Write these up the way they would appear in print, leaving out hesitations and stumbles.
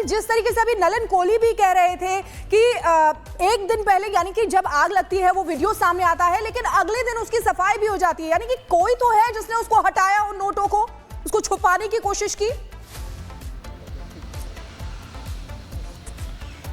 कोमल, जिस तरीके से अभी नलन कोहली भी कह रहे थे कि एक दिन पहले यानी कि जब आग लगती है वो वीडियो सामने आता है, लेकिन अगले दिन उसकी सफाई भी हो जाती है, यानी कि कोई तो है जिसने उसको हटाया, उन नोटों को, उसको छुपाने की कोशिश की।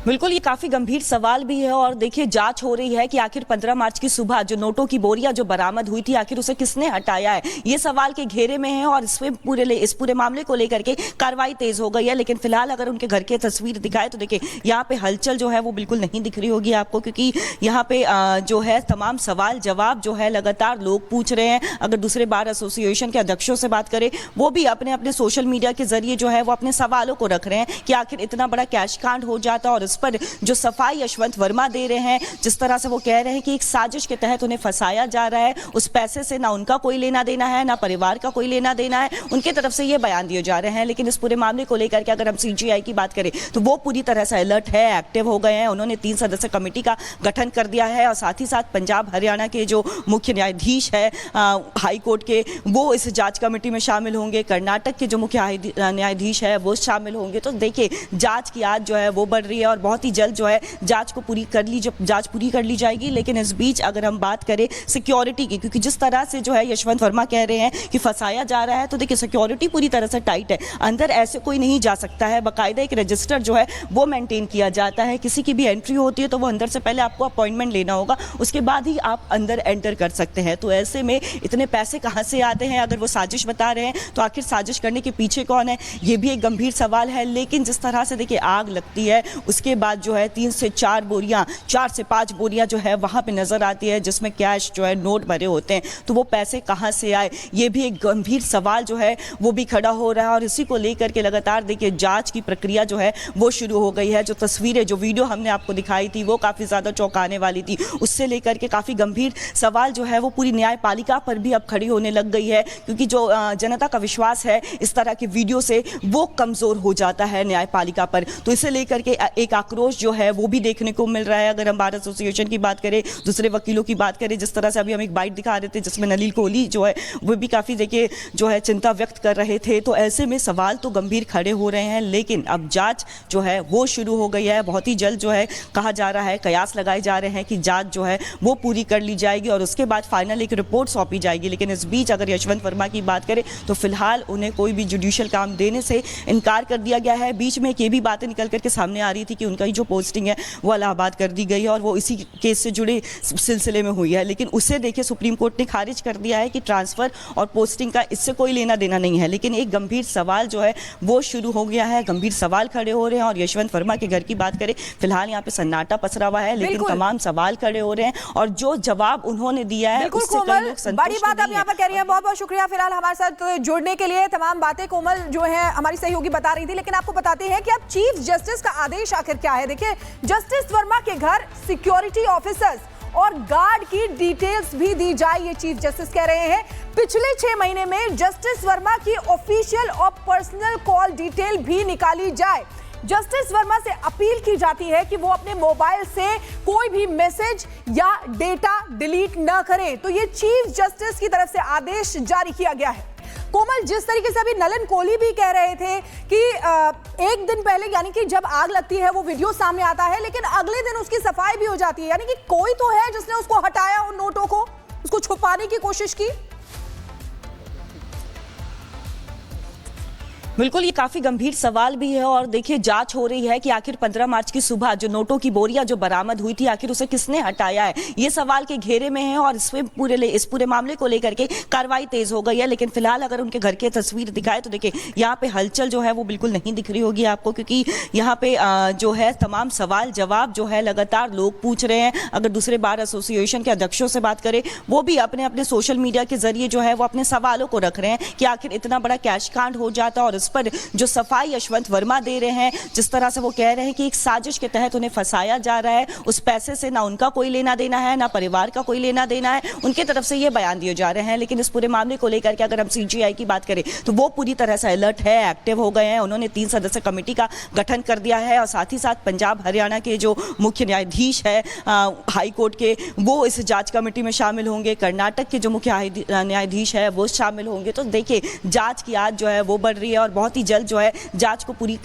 बिल्कुल, ये काफी गंभीर सवाल भी है और देखिए जांच हो रही है कि आखिर 15 मार्च की सुबह जो नोटों की बोरियां जो बरामद हुई थी, आखिर उसे किसने हटाया है, ये सवाल के घेरे में है और इस पूरे मामले को लेकर के कार्रवाई तेज हो गई है। लेकिन फिलहाल अगर उनके घर की तस्वीर दिखाए तो देखिए यहाँ पे हलचल जो है वो बिल्कुल नहीं दिख रही होगी आपको, क्योंकि यहाँ पे जो है तमाम सवाल जवाब जो है लगातार लोग पूछ रहे हैं। अगर दूसरे बार एसोसिएशन के अध्यक्षों से बात करें, वो भी अपने अपने सोशल मीडिया के जरिए जो है वो अपने सवालों को रख रहे हैं कि आखिर इतना बड़ा कैश कांड हो जाता और पर जो सफाई यशवंत वर्मा दे रहे हैं, जिस तरह से वो कह रहे हैं कि एक साजिश के तहत उन्हें फंसाया जा रहा है, उस पैसे से ना उनका कोई लेना देना है, ना परिवार का कोई लेना देना है, उनकी तरफ से ये बयान दिए जा रहे हैं। लेकिन इस पूरे मामले को लेकर के अगर हम सीजीआई की बात करें तो वो पूरी तरह से अलर्ट है, एक्टिव हो गए हैं। उन्होंने 3 सदस्य कमेटी का गठन कर दिया है और साथ ही साथ पंजाब हरियाणा के जो मुख्य न्यायाधीश है हाई कोर्ट के, वो इस जांच कमेटी में शामिल होंगे। कर्नाटक के जो मुख्य न्यायाधीश है वो शामिल होंगे। तो देखिए जांच की आज जो है वो बढ़ रही है और बहुत ही जल्द जो है जांच पूरी कर ली जाएगी। लेकिन इस बीच अगर हम बात करें सिक्योरिटी की, क्योंकि जिस तरह से जो है यशवंत वर्मा कह रहे हैं कि फंसाया जा रहा है, तो देखिए सिक्योरिटी पूरी तरह से टाइट है, अंदर ऐसे कोई नहीं जा सकता है। बाकायदा एक रजिस्टर जो है वो मेंटेन किया जाता है। किसी की भी एंट्री होती है तो वो अंदर से पहले आपको अपॉइंटमेंट लेना होगा, उसके बाद ही आप अंदर एंटर कर सकते हैं। तो ऐसे में इतने पैसे कहां से आते हैं? अगर वो साजिश बता रहे हैं तो आखिर साजिश करने के पीछे कौन है, ये भी एक गंभीर सवाल है। लेकिन जिस तरह से देखिए आग लगती है उसके बाद जो है 3 से 4 बोरियां, 4 से 5 बोरियां जो है वहां पे नजर आती है, जिसमें कैश जो है नोट भरे होते हैं। तो वो पैसे कहां से आए, ये भी एक गंभीर सवाल जो है वो भी खड़ा हो रहा है। और इसी को लेकर के लगातार देखिए जांच की प्रक्रिया जो है वो शुरू हो गई है। जो तस्वीरें, जो वीडियो हमने आपको दिखाई थी वो काफी ज्यादा चौंकाने वाली थी, उससे लेकर के काफी गंभीर सवाल जो है वो पूरी न्यायपालिका पर भी अब खड़ी होने लग गई है, क्योंकि जो जनता का विश्वास है इस तरह के वीडियो से वो कमजोर हो जाता है न्यायपालिका पर। तो इसे लेकर के एक आक्रोश जो है वो भी देखने को मिल रहा है। अगर हम बार एसोसिएशन की बात करें, दूसरे वकीलों की बात करें, जिस तरह से अभी हम एक बाइट दिखा रहे थे जिसमें नलिन कोहली जो है वो भी काफी देखिए जो है चिंता व्यक्त कर रहे थे। तो ऐसे में सवाल तो गंभीर खड़े हो रहे हैं। लेकिन अब जांच जो है वो शुरू हो गई है। बहुत ही जल्द जो है कहा जा रहा है, कयास लगाए जा रहे हैं कि जांच जो है वो पूरी कर ली जाएगी और उसके बाद फाइनल एक रिपोर्ट सौंपी जाएगी। लेकिन इस बीच अगर यशवंत वर्मा की बात करें तो फिलहाल उन्हें कोई भी जुडिशियल काम देने से इनकार कर दिया गया है। बीच में ये भी बातें निकल करके सामने आ रही थी कि उनका जो पोस्टिंग है वो इलाहाबाद कर दी गई है और वो इसी केस से जुड़े सिलसिले में हुई है। लेकिन उसे देखिए सुप्रीम कोर्ट ने खारिज कर दिया है कि ट्रांसफर और पोस्टिंग का इससे कोई लेना देना नहीं है। लेकिन एक गंभीर सवाल जो है वो शुरू हो गया है, गंभीर सवाल खड़े हो रहे हैं। और यशवंत वर्मा के घर की बात करें, फिलहाल यहाँ पे सन्नाटा पसरा हुआ है, लेकिन तमाम सवाल खड़े हो रहे हैं और जो जवाब उन्होंने दिया है उससे कई लोग संतुष्ट बड़ी बात आप यहाँ पर कह रही हैं। बहुत बहुत शुक्रिया फिलहाल हमारे साथ जुड़ने के लिए। तमाम बातें कोमल जो है हमारी सहयोगी बता रही थी। लेकिन आपको बताते हैं कि अब चीफ जस्टिस का आदेश आखिर क्या है। देखिए जस्टिस वर्मा के घर सिक्योरिटी ऑफिसर्स और गार्ड की डिटेल्स भी दी जाए, ये चीफ जस्टिस कह रहे हैं। पिछले 6 महीने में जस्टिस वर्मा की ऑफिशियल और पर्सनल कॉल डिटेल भी निकाली जाए। जस्टिस वर्मा से अपील की जाती है कि वो अपने मोबाइल से कोई भी मैसेज या डेटा डिलीट न करें। तो ये चीफ जस्टिस की तरफ से आदेश जारी किया गया है। कोमल, जिस तरीके से अभी नलन कोहली भी कह रहे थे कि एक दिन पहले यानी कि जब आग लगती है वो वीडियो सामने आता है, लेकिन अगले दिन उसकी सफाई भी हो जाती है, यानी कि कोई तो है जिसने उसको हटाया, उन नोटों को, उसको छुपाने की कोशिश की। बिल्कुल, ये काफी गंभीर सवाल भी है और देखिए जांच हो रही है कि आखिर 15 मार्च की सुबह जो नोटों की बोरियां जो बरामद हुई थी, आखिर उसे किसने हटाया है, ये सवाल के घेरे में है और इस पूरे मामले को लेकर के कार्रवाई तेज हो गई है। लेकिन फिलहाल अगर उनके घर की तस्वीर दिखाए तो देखिए यहाँ पे हलचल जो है वो बिल्कुल नहीं दिख रही होगी आपको, क्योंकि यहाँ पे जो है तमाम सवाल जवाब जो है लगातार लोग पूछ रहे हैं। अगर दूसरे बार एसोसिएशन के अध्यक्षों से बात करें, वो भी अपने अपने सोशल मीडिया के जरिए जो है वो अपने सवालों को रख रहे हैं कि आखिर इतना बड़ा कैश कांड हो जाता और पर जो सफाई यशवंत वर्मा दे रहे हैं, जिस तरह से वो कह रहे हैं कि एक साजिश के तहत उन्हें फंसाया जा रहा है, उस पैसे से ना उनका कोई लेना देना है, ना परिवार का कोई लेना देना है, उनके तरफ से ये बयान दिए जा रहे हैं। लेकिन इस पूरे मामले को लेकर के अगर हम सीजीआई की बात करें तो वो पूरी तरह से अलर्ट है, एक्टिव हो गए हैं। उन्होंने 3 सदस्य कमेटी का गठन कर दिया है और साथ ही साथ पंजाब हरियाणा के जो मुख्य न्यायाधीश है हाई कोर्ट के, वो इस जांच कमेटी में शामिल होंगे। कर्नाटक के जो मुख्य न्यायाधीश है वो शामिल होंगे। तो देखिए जांच की आज जो है वो बढ़ रही है और बहुत ही जल्द जो है जांच पूरी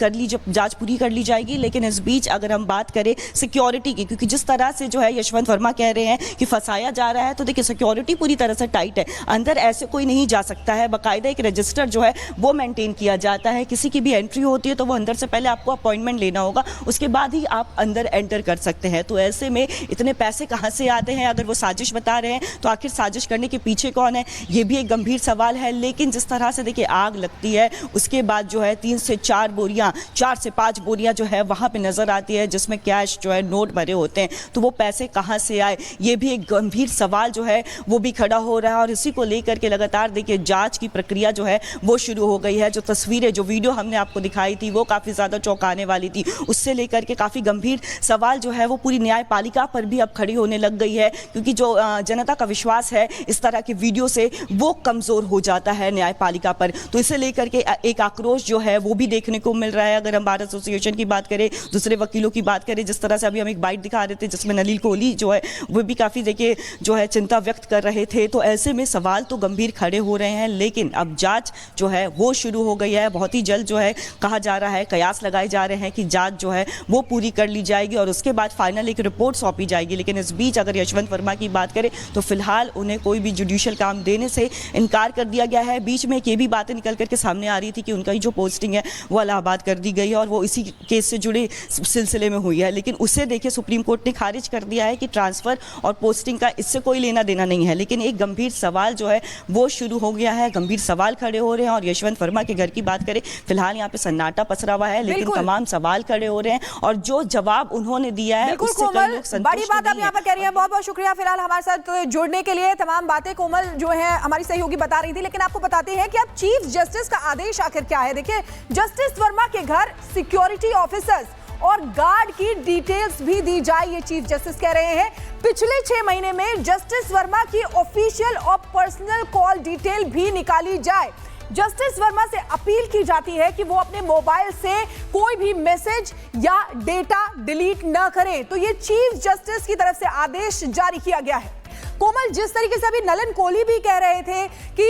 कर ली जाएगी। लेकिन इस बीच अगर हम बात करें सिक्योरिटी की, क्योंकि जिस तरह से जो है यशवंत वर्मा कह रहे हैं कि फंसाया जा रहा है, तो देखिए सिक्योरिटी पूरी तरह से टाइट है, अंदर ऐसे कोई नहीं जा सकता है। बाकायदा एक रजिस्टर जो है वो मेंटेन किया जाता है। किसी की भी एंट्री होती है तो वो अंदर से पहले आपको अपॉइंटमेंट लेना होगा, उसके बाद ही आप अंदर एंटर कर सकते हैं। तो ऐसे में इतने पैसे कहां से आते हैं? अगर वो साजिश बता रहे हैं तो आखिर साजिश करने के पीछे कौन है, ये भी एक गंभीर सवाल है। लेकिन जिस तरह से देखिए आग लगती है, उसके बाद जो है 3 से 4 बोरियां, 4 से 5 बोरियां जो है वहां पे नजर आती है, जिसमें कैश जो है नोट भरे होते हैं। तो वो पैसे कहां से आए, ये भी एक गंभीर सवाल जो है वो भी खड़ा हो रहा है। और इसी को लेकर के लगातार देखिए जांच की प्रक्रिया जो है वो शुरू हो गई है। जो तस्वीरें, जो वीडियो हमने आपको दिखाई थी वो काफी ज्यादा चौंकाने वाली थी। उससे लेकर के काफी गंभीर सवाल जो है वो पूरी न्यायपालिका पर भी अब खड़ी होने लग गई है, क्योंकि जो जनता का विश्वास है इस तरह के वीडियो से वो कमजोर हो जाता है न्यायपालिका पर। तो इसे लेकर के एक आक्रोश जो है वो भी देखने को मिल रहा है। अगर हम बार एसोसिएशन की बात करें, दूसरे वकीलों की बात करें, जिस तरह से अभी हम एक बाइट दिखा रहे थे जिसमें नलिन कोहली जो है वो भी काफी देखिए जो है चिंता व्यक्त कर रहे थे। तो ऐसे में सवाल तो गंभीर खड़े हो रहे हैं, लेकिन अब जांच जो है वो शुरू हो गई है। बहुत ही जल्द जो है कहा जा रहा है, कयास लगाए जा रहे हैं कि जांच जो है वो पूरी कर ली जाएगी और उसके बाद फाइनल एक रिपोर्ट सौंपी जाएगी। लेकिन इस बीच अगर यशवंत वर्मा की बात करें तो फिलहाल उन्हें कोई भी जुडिशियल काम देने से इनकार कर दिया गया है। बीच में ये भी बातें निकल करके सामने आ रही थी कि उनका ही जो पोस्टिंग है वो इलाहाबाद कर दी गई है और वो इसी केस से जुड़े सिलसिले में हुई है। लेकिन उसे देखिए सुप्रीम कोर्ट ने खारिज कर दिया है कि ट्रांसफर और पोस्टिंग का इससे कोई लेना देना नहीं है। लेकिन एक गंभीर सवाल जो है वो शुरू हो गया है, गंभीर सवाल खड़े हो रहे हैं। और यशवंत वर्मा के घर की बात करें, फिलहाल यहाँ पे सन्नाटा पसरा हुआ है, लेकिन तमाम सवाल खड़े हो रहे हैं और जो जवाब उन्होंने दिया है उससे कई लोग संतुष्ट बड़ी बात आप यहाँ पर कह रही हैं। बहुत बहुत शुक्रिया फिलहाल हमारे साथ जुड़ने के लिए। तमाम बातें कोमल जो है हमारी सहयोगी बता रही थी, लेकिन आपको बताते हैं कि अब चीफ जस्टिस का आदेश आखिर क्या है। देखिए, जस्टिस वर्मा के घर सिक्योरिटी ऑफिसर्स और गार्ड की डिटेल्स भी दी जाए, ये चीफ जस्टिस कह रहे हैं। पिछले 6 महीने में जस्टिस वर्मा की ऑफिशियल और पर्सनल कॉल डिटेल भी निकाली जाए। जस्टिस वर्मा से अपील की जाती है कि वो अपने मोबाइल से कोई भी मैसेज या डेटा डिलीट न करें। तो ये चीफ जस्टिस की तरफ से आदेश जारी किया गया है। कोमल, जिस तरीके से अभी नलिन कोहली भी कह रहे थे कि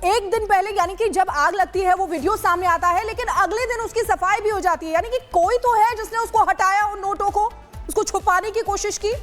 एक दिन पहले यानी कि जब आग लगती है वो वीडियो सामने आता है, लेकिन अगले दिन उसकी सफाई भी हो जाती है, यानी कि कोई तो है जिसने उसको हटाया, उन नोटों को, उसको छुपाने की कोशिश की।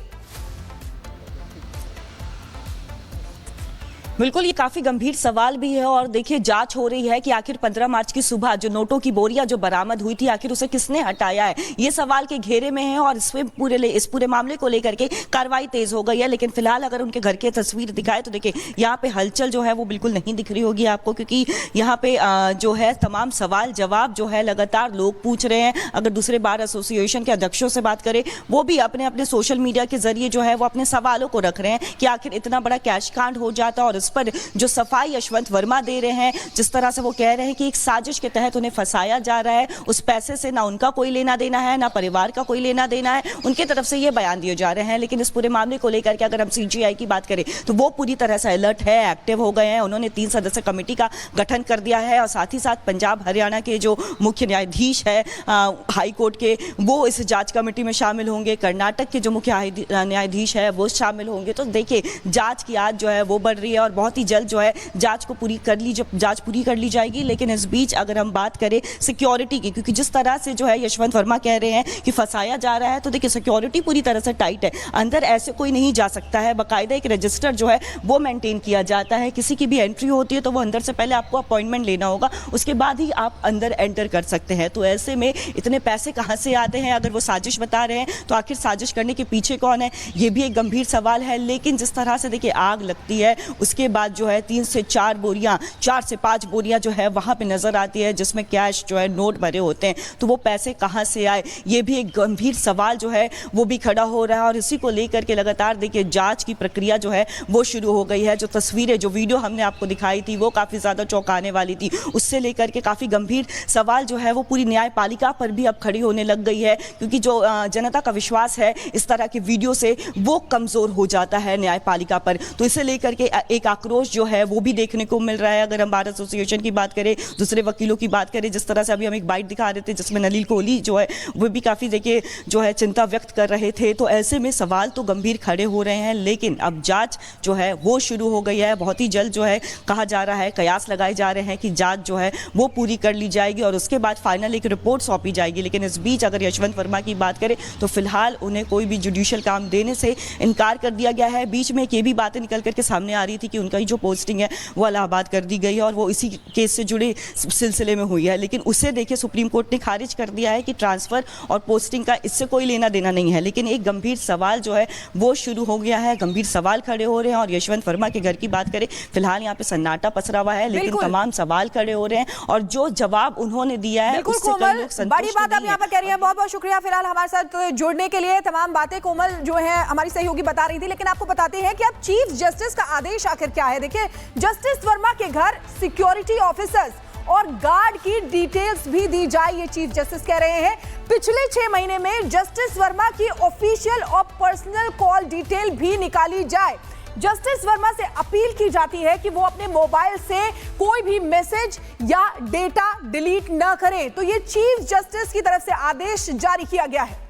बिल्कुल, ये काफी गंभीर सवाल भी है। और देखिए जांच हो रही है कि आखिर 15 मार्च की सुबह जो नोटों की बोरियां जो बरामद हुई थी, आखिर उसे किसने हटाया है, ये सवाल के घेरे में है। और इस पूरे मामले को लेकर के कार्रवाई तेज हो गई है। लेकिन फिलहाल अगर उनके घर की तस्वीर दिखाए तो देखिए यहाँ पे हलचल जो है वो बिल्कुल नहीं दिख रही होगी आपको, क्योंकि यहाँ पे जो है तमाम सवाल जवाब जो है लगातार लोग पूछ रहे हैं। अगर दूसरे बार एसोसिएशन के अध्यक्षों से बात करें, वो भी अपने अपने सोशल मीडिया के जरिए जो है वो अपने सवालों को रख रहे हैं कि आखिर इतना बड़ा कैश कांड हो जाता और पर जो सफाई यशवंत वर्मा दे रहे हैं, जिस तरह से वो कह रहे हैं कि एक साजिश के तहत उन्हें फंसाया जा रहा है, उस पैसे से ना उनका कोई लेना देना है, ना परिवार का कोई लेना देना है, उनके तरफ से ये बयान दिए जा रहे हैं। लेकिन इस पूरे मामले को लेकर के अगर हम सीजीआई की बात करें तो वो पूरी तरह से अलर्ट है, एक्टिव हो गए हैं। उन्होंने 3 सदस्य कमेटी का गठन कर दिया है और साथ ही साथ पंजाब हरियाणा के जो मुख्य न्यायाधीश है हाई कोर्ट के, वो इस जांच कमेटी में शामिल होंगे। कर्नाटक के जो मुख्य न्यायाधीश है वो शामिल होंगे। तो देखिए जांच की आज जो है वो बढ़ रही है और बहुत ही जल्द जो है जांच पूरी कर ली जाएगी। लेकिन इस बीच अगर हम बात करें सिक्योरिटी की, क्योंकि जिस तरह से जो है यशवंत वर्मा कह रहे हैं कि फंसाया जा रहा है, तो देखिए सिक्योरिटी पूरी तरह से टाइट है, अंदर ऐसे कोई नहीं जा सकता है। बाकायदा एक रजिस्टर जो है वो मेंटेन किया जाता है। किसी की भी एंट्री होती है तो वो अंदर से पहले आपको अपॉइंटमेंट लेना होगा, उसके बाद ही आप अंदर एंटर कर सकते हैं। तो ऐसे में इतने पैसे कहां से आते हैं? अगर वो साजिश बता रहे हैं तो आखिर साजिश करने के पीछे कौन है, ये भी एक गंभीर सवाल है। लेकिन जिस तरह से देखिए आग लगती है, उसके बाद जो है 3 से 4 बोरियां, 4 से 5 बोरियां जो है वहां पे नजर आती है, जिसमें कैश जो है नोट भरे होते हैं। तो वो पैसे कहां से आए, ये भी एक गंभीर सवाल जो है वो भी खड़ा हो रहा है। और इसी को लेकर के लगातार देखिए जांच की प्रक्रिया जो है वो शुरू हो गई है। जो तस्वीरें, जो वीडियो हमने आपको दिखाई थी वो काफी ज्यादा चौंकाने वाली थी। उससे लेकर के काफी गंभीर सवाल जो है वो पूरी न्यायपालिका पर भी अब खड़ी होने लग गई है, क्योंकि जो जनता का विश्वास है इस तरह के वीडियो से वो कमजोर हो जाता है न्यायपालिका पर। तो इसे लेकर के एक आक्रोश जो है वो भी देखने को मिल रहा है। अगर हम बार एसोसिएशन की बात करें, दूसरे वकीलों की बात करें, जिस तरह से अभी हम एक बाइट दिखा रहे थे जिसमें नलिन कोहली जो है वो भी काफ़ी देखिए जो है चिंता व्यक्त कर रहे थे, तो ऐसे में सवाल तो गंभीर खड़े हो रहे हैं। लेकिन अब जांच जो है वो शुरू हो गई है। बहुत ही जल्द जो है कहा जा रहा है, कयास लगाए जा रहे हैं कि जांच जो है वो पूरी कर ली जाएगी और उसके बाद फाइनल एक रिपोर्ट सौंपी जाएगी। लेकिन इस बीच अगर यशवंत वर्मा की बात करें तो फिलहाल उन्हें कोई भी जुडिशियल काम देने से इनकार कर दिया गया है। बीच में ये भी बातें निकल करके सामने आ रही थी कि उनका जो पोस्टिंग है वो इलाहाबाद कर दी गई है और वो इसी केस से जुड़े सिलसिले में हुई है। लेकिन उसे देखिए सुप्रीम कोर्ट ने खारिज कर दिया है कि ट्रांसफर और पोस्टिंग का इससे कोई लेना देना नहीं है। लेकिन एक गंभीर सवाल जो है वो शुरू हो गया है, गंभीर सवाल खड़े हो रहे हैं। और यशवंत वर्मा के घर की बात करें, फिलहाल यहाँ पे सन्नाटा पसरा हुआ है, लेकिन तमाम सवाल खड़े हो रहे हैं और जो जवाब उन्होंने दिया है उससे कई लोग संतुष्ट बड़ी बात आप यहाँ पर कह रही हैं। बहुत बहुत शुक्रिया फिलहाल हमारे साथ जुड़ने के लिए। तमाम बातें कोमल जो है हमारी सहयोगी बता रही थी, लेकिन आपको बताते हैं कि अब चीफ जस्टिस का आदेश आखिर क्या है। देखिए, जस्टिस वर्मा के घर सिक्योरिटी ऑफिसर्स और गार्ड की डिटेल्स भी दी जाए, ये चीफ जस्टिस कह रहे हैं। पिछले 6 महीने में जस्टिस वर्मा की ऑफिशियल और पर्सनल कॉल डिटेल भी निकाली जाए। जस्टिस वर्मा से अपील की जाती है कि वो अपने मोबाइल से कोई भी मैसेज या डेटा डिलीट न करें। तो ये चीफ जस्टिस की तरफ से आदेश जारी किया गया है।